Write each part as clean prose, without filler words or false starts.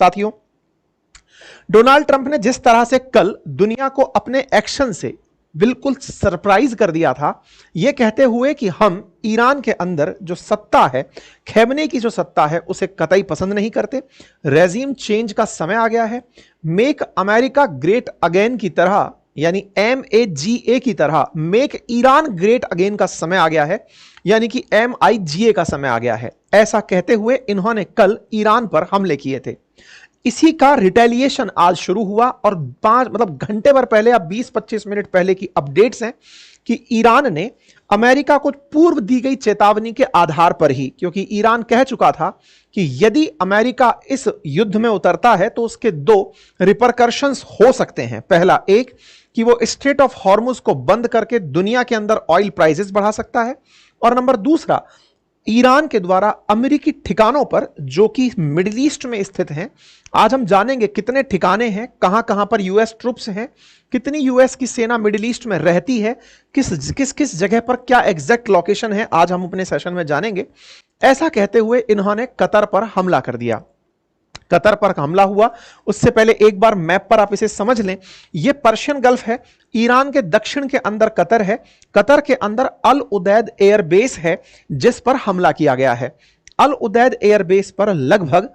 साथियों, Donald Trump ने जिस तरह से कल दुनिया को अपने एक्शन से बिल्कुल सरप्राइज कर दिया था, यह कहते हुए कि हम ईरान के अंदर जो सत्ता है, खैमने की जो सत्ता है, उसे कतई पसंद नहीं करते। रेजिम चेंज का समय आ गया है। मेक अमेरिका ग्रेट अगेन की तरह, यानी MAGA की तरह मेक ईरान ग्रेट अगेन का समय आ गया है, यानी कि MIGA का समय आ गया है। ऐसा कहते हुए इन्होंने कल ईरान पर हमले किए थे। इसी का रिटेलिएशन आज शुरू हुआ और घंटे भर पहले, अब 20-25 मिनट पहले की अपडेट्स हैं कि ईरान ने अमेरिका को पूर्व दी गई चेतावनी के आधार पर ही, क्योंकि ईरान कह चुका था कि यदि अमेरिका इस युद्ध में उतरता है तो उसके दो रिपरकर्शंस हो सकते हैं। पहला एक कि वो स्ट्रेट ऑफ हॉर्मुज को बंद करके दुनिया के अंदर ऑयल प्राइसेस बढ़ा सकता है, और नंबर दूसरा, ईरान के द्वारा अमेरिकी ठिकानों पर जो कि मिडिल ईस्ट में स्थित हैं, आज हम जानेंगे कितने ठिकाने हैं, कहां कहां पर यूएस ट्रुप्स हैं, कितनी यूएस की सेना मिडिल ईस्ट में रहती है, किस किस जगह पर क्या एग्जैक्ट लोकेशन है, आज हम अपने सेशन में जानेंगे। ऐसा कहते हुए इन्होंने कतर पर हमला कर दिया। कतर पर हमला हुआ, उससे पहले एक बार मैप पर आप इसे समझ लें। यह पर्शियन गल्फ है, ईरान के दक्षिण के अंदर कतर है, कतर के अंदर अल उदैद एयरबेस है जिस पर हमला किया गया है। अल उदैद एयरबेस पर लगभग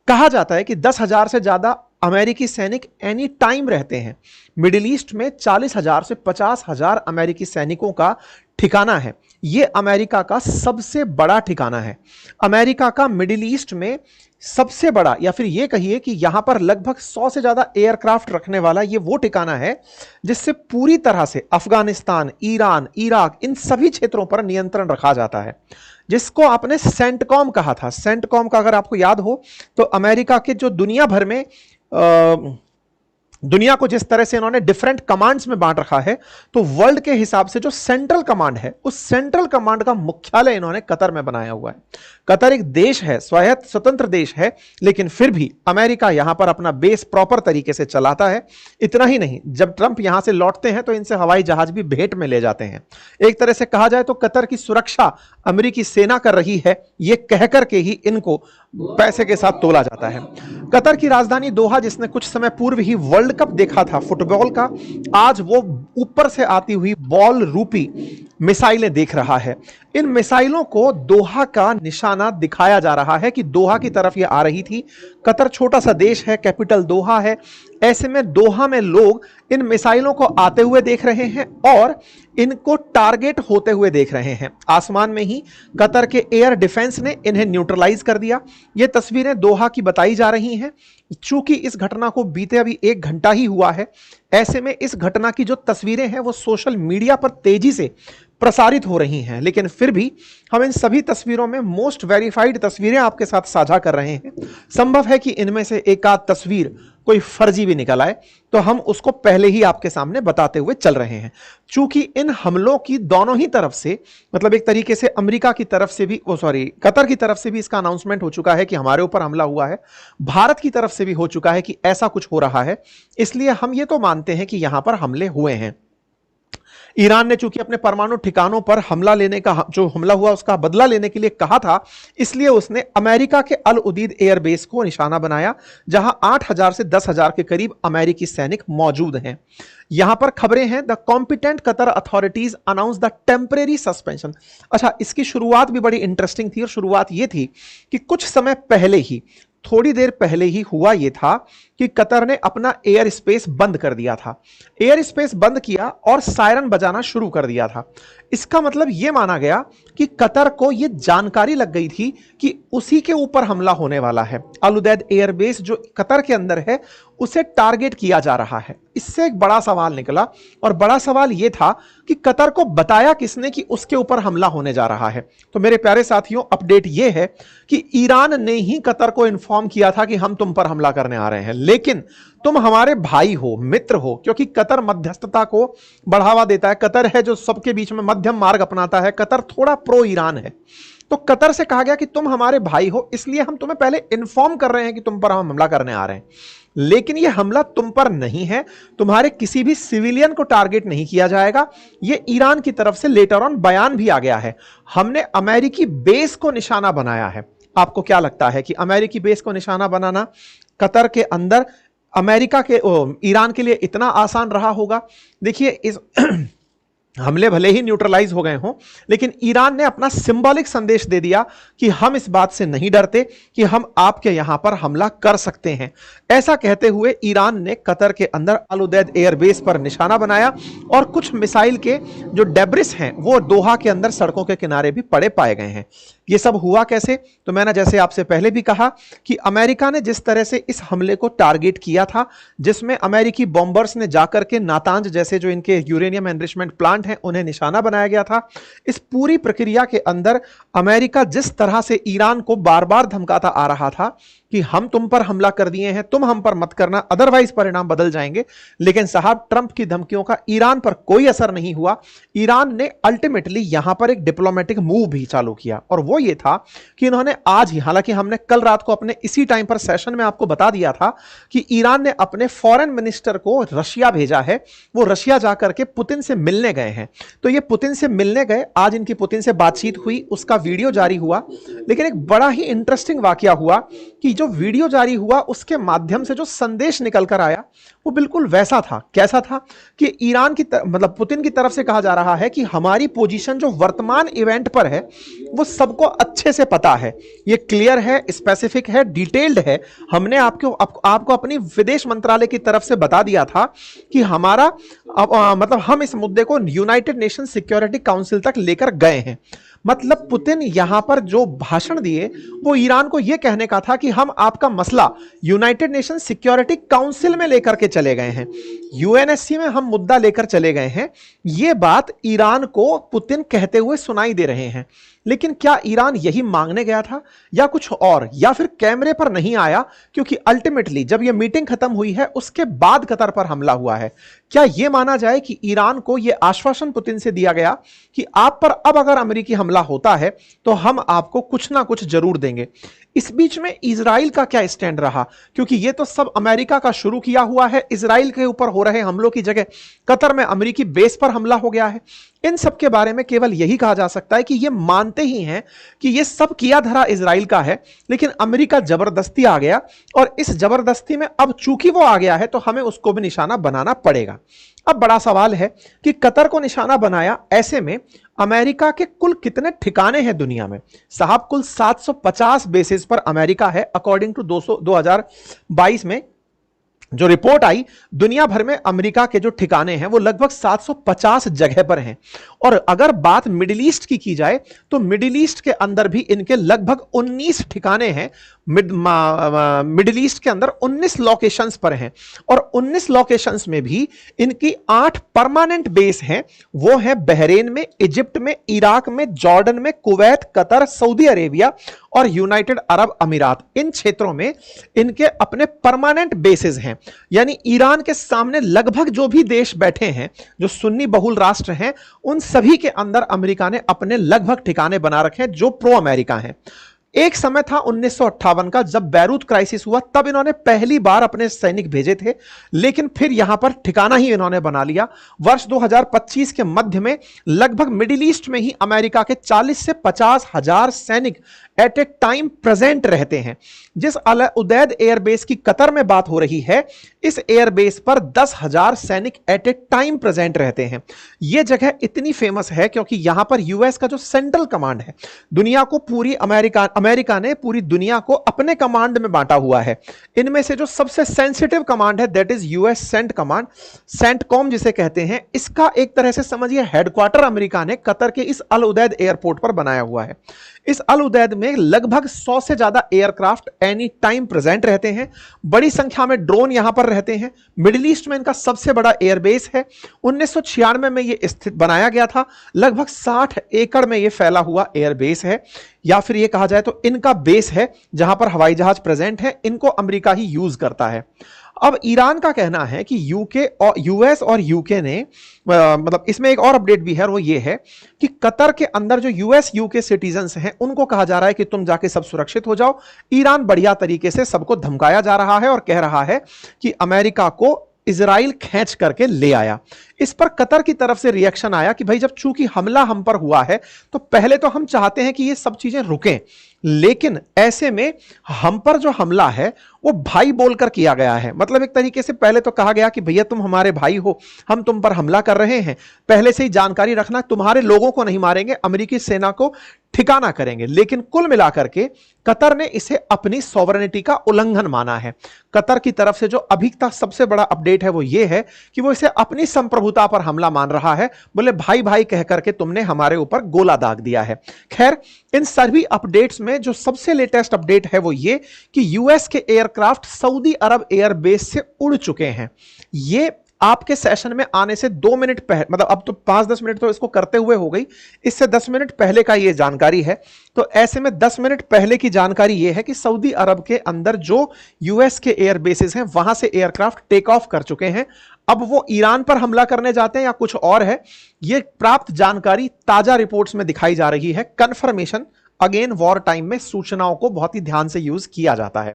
कहा जाता है कि 10,000 से ज्यादा अमेरिकी सैनिक एनी टाइम रहते हैं। मिडिल ईस्ट में 40,000 से 50,000 अमेरिकी सैनिकों का ठिकाना है। यह अमेरिका का सबसे बड़ा ठिकाना है। अमेरिका का मिडिल ईस्ट में सबसे बड़ा, या फिर यह कहिए कि यहां पर लगभग 100 से ज्यादा एयरक्राफ्ट रखने वाला यह वो ठिकाना है जिससे पूरी तरह से अफगानिस्तान, ईरान, इराक, इन सभी क्षेत्रों पर नियंत्रण रखा जाता है, जिसको आपने सेंटकॉम कहा था। सेंटकॉम का अगर आपको याद हो तो अमेरिका के जो दुनिया भर में दुनिया को जिस तरह से इन्होंने डिफरेंट कमांड्स में बांट रखा है, तो वर्ल्ड के हिसाब से जो सेंट्रल कमांड है, उस सेंट्रल कमांड का मुख्यालय इन्होंने कतर में बनाया हुआ है। कतर एक देश है, स्वायत्त स्वतंत्र देश है, लेकिन फिर भी अमेरिका यहां पर अपना बेस प्रॉपर तरीके से चलाता है। इतना ही नहीं, जब ट्रंप यहां से लौटते हैं तो इनसे हवाई जहाज भी भेंट में ले जाते हैं। एक तरह से कहा जाए तो कतर की सुरक्षा अमेरिकी सेना कर रही है, यह कहकर के ही इनको पैसे के साथ तोला जाता है। कतर की राजधानी दोहा, जिसने कुछ समय पूर्व ही वर्ल्ड कप देखा था फुटबॉल का, आज वो ऊपर से आती हुई बॉल रूपी मिसाइलें देख रहा है। इन मिसाइलों को दोहा का निशाना दिखाया जा रहा है कि दोहा की तरफ ये आ रही थी। कतर छोटा सा देश है, कैपिटल दोहा है, ऐसे में दोहा में लोग इन मिसाइलों को आते हुए देख रहे हैं और इनको टारगेट होते हुए देख रहे हैं। आसमान में ही कतर के एयर डिफेंस ने इन्हें न्यूट्रलाइज कर दिया। ये तस्वीरें दोहा की बताई जा रही हैं। चूंकि इस घटना को बीते अभी 1 घंटा ही हुआ है, ऐसे में इस घटना की जो तस्वीरें हैं वो सोशल मीडिया पर तेजी से प्रसारित हो रही हैं, लेकिन फिर भी हम इन सभी तस्वीरों में मोस्ट वेरीफाइड तस्वीरें आपके साथ साझा कर रहे हैं। संभव है कि इनमें से एक आध तस्वीर कोई फर्जी भी निकल आए, तो हम उसको पहले ही आपके सामने बताते हुए चल रहे हैं। चूंकि इन हमलों की दोनों ही तरफ से, मतलब एक तरीके से अमेरिका की तरफ से भी, कतर की तरफ से भी इसका अनाउंसमेंट हो चुका है कि हमारे ऊपर हमला हुआ है, भारत की तरफ से भी हो चुका है कि ऐसा कुछ हो रहा है, इसलिए हम ये तो मानते हैं कि यहां पर हमले हुए हैं। ईरान ने चूंकि अपने परमाणु ठिकानों पर हमला लेने का, जो हमला हुआ उसका बदला लेने के लिए कहा था, इसलिए उसने अमेरिका के अल उदीद एयरबेस को निशाना बनाया, जहां 8,000 से 10,000 के करीब अमेरिकी सैनिक मौजूद हैं। यहां पर खबरें हैं, the competent Qatar authorities announce the temporary suspension. अच्छा, इसकी शुरुआत भी बड़ी इंटरेस्टिंग थी, और शुरुआत यह थी कि कुछ समय पहले ही, थोड़ी देर पहले ही हुआ यह था कि कतर ने अपना एयर स्पेस बंद कर दिया था। एयर स्पेस बंद किया और सायरन बजाना शुरू कर दिया था। इसका मतलब यह माना गया कि कतर को यह जानकारी लग गई थी कि उसी के ऊपर हमला होने वाला है। अल उदैद एयरबेस जो कतर के अंदर है, उसे टारगेट किया जा रहा है। इससे एक बड़ा सवाल निकला, और बड़ा सवाल यह था कि कतर को बताया किसने कि उसके ऊपर हमला होने जा रहा है। तो मेरे प्यारे साथियों, अपडेट यह है कि ईरान ने ही कतर को इन्फॉर्म किया था कि हम तुम पर हमला करने आ रहे हैं, लेकिन तुम हमारे भाई हो, मित्र हो, क्योंकि कतर मध्यस्थता को बढ़ावा देता है। कतर है जो सबके बीच में मध्यम मार्ग अपनाता है। कतर थोड़ा प्रो ईरान है। तो कतर से कहा गया कि तुम हमारे भाई हो, इसलिए हम तुम्हें पहले इन्फॉर्म कर रहे हैं कि तुम पर हम हमला करने आ रहे हैं, लेकिन यह हमला तुम पर नहीं है, तुम्हारे किसी भी सिविलियन को टारगेट नहीं किया जाएगा। यह ईरान की तरफ से लेटर ऑन बयान भी आ गया है। हमने अमेरिकी बेस को निशाना बनाया है। आपको क्या लगता है कि अमेरिकी बेस को निशाना बनाना कतर के अंदर अमेरिका के ईरान के लिए इतना आसान रहा होगा? देखिए, इस हमले भले ही न्यूट्रलाइज हो गए हों, लेकिन ईरान ने अपना सिंबॉलिक संदेश दे दिया कि हम इस बात से नहीं डरते कि हम आपके यहां पर हमला कर सकते हैं। ऐसा कहते हुए ईरान ने कतर के अंदर अल उदैद एयरबेस पर निशाना बनाया और कुछ मिसाइल के जो डेब्रिस हैं वो दोहा के अंदर सड़कों के किनारे भी पड़े पाए गए हैं। ये सब हुआ कैसे? तो मैंने जैसे आपसे पहले भी कहा कि अमेरिका ने जिस तरह से इस हमले को टारगेट किया था, जिसमें अमेरिकी बॉम्बर्स ने जाकर के नातांज जैसे जो इनके यूरेनियम एनरिचमेंट प्लांट हैं उन्हें निशाना बनाया गया था। इस पूरी प्रक्रिया के अंदर अमेरिका जिस तरह से ईरान को बार बार धमकाता आ रहा था कि हम तुम पर हमला कर दिए हैं, तुम हम पर मत करना, अदरवाइज परिणाम बदल जाएंगे, लेकिन साहब ट्रंप की धमकियों का ईरान पर कोई असर नहीं हुआ। ईरान ने अल्टीमेटली यहां पर एक डिप्लोमेटिक मूव भी चालू किया और वो ये था कि इन्होंने आज ही, हालांकि हमने कल रात को अपने इसी टाइम पर सेशन में आपको बता दिया था कि ईरान ने अपने फॉरेन मिनिस्टर को रशिया भेजा है, वो रशिया जाकर के पुतिन से मिलने गए हैं। तो ये पुतिन से मिलने गए, आज इनकी पुतिन से बातचीत हुई, उसका वीडियो जारी हुआ, लेकिन एक बड़ा ही इंटरेस्टिंग वाकया हुआ कि जो वीडियो जारी हुआ उसके माध्यम से जो संदेश निकल कर आया वो बिल्कुल वैसा था। कैसा था कि ईरान की मतलब पुतिन की तरफ से कहा जा रहा है कि हमारी पोजीशन जो वर्तमान इवेंट पर है वो सबको अच्छे से पता है, ये क्लियर है, स्पेसिफिक है, डिटेल्ड है। हमने आपको अपनी विदेश मंत्रालय की तरफ से बता दिया था कि हमारा मतलब हम इस मुद्दे को यूनाइटेड नेशन सिक्योरिटी काउंसिल तक लेकर गए हैं। मतलब पुतिन यहां पर जो भाषण दिए वो ईरान को यह कहने का था कि हम आपका मसला यूनाइटेड नेशन सिक्योरिटी काउंसिल में लेकर के चले गए हैं, यूएनएससी में हम मुद्दा लेकर चले गए हैं। यह बात ईरान को पुतिन कहते हुए सुनाई दे रहे हैं। लेकिन क्या ईरान यही मांगने गया था या कुछ और, या फिर कैमरे पर नहीं आया? क्योंकि अल्टीमेटली जब यह मीटिंग खत्म हुई है उसके बाद कतर पर हमला हुआ है। क्या यह माना जाए कि ईरान को यह आश्वासन पुतिन से दिया गया कि आप पर अब अगर अमेरिकी हमला होता है तो हम आपको कुछ ना कुछ जरूर देंगे? इस बीच में इजराइल का क्या स्टैंड रहा? क्योंकि यह तो सब अमेरिका का शुरू किया हुआ है। इजराइल के ऊपर हो रहे हमलों की जगह कतर में अमेरिकी बेस पर हमला हो गया है। इन सब के बारे में केवल यही कहा जा सकता है कि ये मानते ही हैं कि ये सब किया धरा इजराइल का है, लेकिन अमेरिका जबरदस्ती आ गया और इस जबरदस्ती में अब चूंकि वो आ गया है तो हमें उसको भी निशाना बनाना पड़ेगा। अब बड़ा सवाल है कि कतर को निशाना बनाया, ऐसे में अमेरिका के कुल कितने ठिकाने हैं दुनिया में? साहब कुल 750 बेसिस पर अमेरिका है। अकॉर्डिंग टू 2022 में जो रिपोर्ट आई, दुनिया भर में अमेरिका के जो ठिकाने हैं वो लगभग 750 जगह पर हैं। और अगर बात मिडिल ईस्ट की जाए तो मिडिल ईस्ट के अंदर भी इनके लगभग 19 ठिकाने हैं। मिडिल ईस्ट के अंदर 19 लोकेशंस पर हैं और 19 लोकेशंस में भी इनकी 8 परमानेंट बेस हैं। वो है बहरेन में, इजिप्ट में, इराक में, जॉर्डन में, कुवैत, कतर, सऊदी अरेबिया और यूनाइटेड अरब अमीरात। इन क्षेत्रों में इनके अपने परमानेंट बेसेस हैं। यानी ईरान के सामने लगभग जो भी देश बैठे हैं, जो सुन्नी बहुल राष्ट्र हैं, उन सभी के अंदर अमेरिका ने अपने लगभग ठिकाने बना रखे हैं जो प्रो अमेरिका हैं। एक समय था 1958 का, जब बैरूत क्राइसिस हुआ, तब इन्होंने पहली बार अपने सैनिक भेजे थे, लेकिन फिर यहां पर ठिकाना ही इन्होंने बना लिया। वर्ष 2025 के मध्य में लगभग मिडिल ईस्ट में ही अमेरिका के 40 से 50 हजार सैनिक एट ए टाइम प्रेजेंट रहते हैं। जिस अल उदैद एयरबेस की कतर में बात हो रही है, इस एयरबेस पर 10,000 सैनिक एट ए टाइम प्रेजेंट रहते हैं। यह जगह इतनी फेमस है क्योंकि यहां पर यूएस का जो सेंट्रल कमांड है, दुनिया को पूरी अमेरिका ने पूरी दुनिया को अपने कमांड में बांटा हुआ है। इनमें से जो सबसे सेंसिटिव कमांड है that is US cent command, CENTCOM जिसे कहते हैं। इसका एक तरह से समझिए हेडक्वार्टर अमेरिका ने कतर के इस अल उदैद एयरपोर्ट पर बनाया हुआ है। इस अल उदैद में लगभग 100 से ज्यादा एयरक्राफ्ट एनी टाइम प्रेजेंट रहते हैं। बड़ी संख्या में ड्रोन यहां पर रहते हैं। मिडिल ईस्ट में इनका सबसे बड़ा एयरबेस है। 1996 में यह स्थित बनाया गया था। लगभग 60 एकड़ में यह फैला हुआ एयरबेस है, या फिर यह कहा जाए तो इनका बेस है जहां पर हवाई जहाज प्रेजेंट है। इनको अमेरिका ही यूज करता है। अब ईरान का कहना है कि यूके और यूएस और यूके ने मतलब इसमें एक और अपडेट भी है, और वो ये है कि कतर के अंदर जो यूएस यूके सिटीजन्स हैं उनको कहा जा रहा है कि तुम जाके सब सुरक्षित हो जाओ। ईरान बढ़िया तरीके से सबको धमकाया जा रहा है और कह रहा है कि अमेरिका को इजराइल खींच करके ले आया। इस पर कतर की तरफ से रिएक्शन आया कि भाई जब चूंकि हमला हम पर हुआ है तो पहले तो हम चाहते हैं कि ये सब चीजें रुकें, लेकिन ऐसे में हम पर जो हमला है वो भाई बोलकर किया गया है। मतलब एक तरीके से पहले तो कहा गया कि भैया तुम हमारे भाई हो, हम तुम पर हमला कर रहे हैं, पहले से ही जानकारी रखना, तुम्हारे लोगों को नहीं मारेंगे, अमेरिकी सेना को ठिकाना करेंगे। लेकिन कुल मिलाकर के कतर ने इसे अपनी सॉवरेनिटी का उल्लंघन माना है। कतर की तरफ से जो अभी तक सबसे बड़ा अपडेट है वो ये है कि वो इसे अपनी संप्रभुता पर हमला मान रहा है। बोले भाई भाई कह करके तुमने हमारे ऊपर गोला दाग दिया है। खैर, इन सभी अपडेट्स में जो सबसे लेटेस्ट अपडेट है वो ये कि यूएस के एयरक्राफ्ट सऊदी अरब एयरबेस से उड़ चुके हैं। ये आपके सेशन में आने से 2 मिनट पहले, मतलब अब तो 5-10 मिनट तो इसको करते हुए हो गई, इससे 10 मिनट पहले का ये जानकारी है। तो ऐसे में 10 मिनट पहले की जानकारी ये है कि सऊदी अरब के अंदर जो यूएस के एयर बेसिस हैं वहां से एयरक्राफ्ट टेक ऑफ कर चुके हैं। अब वो ईरान पर हमला करने जाते हैं या कुछ और है, ये प्राप्त जानकारी ताजा रिपोर्ट्स में दिखाई जा रही है। कंफर्मेशन अगेन वॉर टाइम में सूचनाओं को बहुत ही ध्यान से यूज किया जाता है।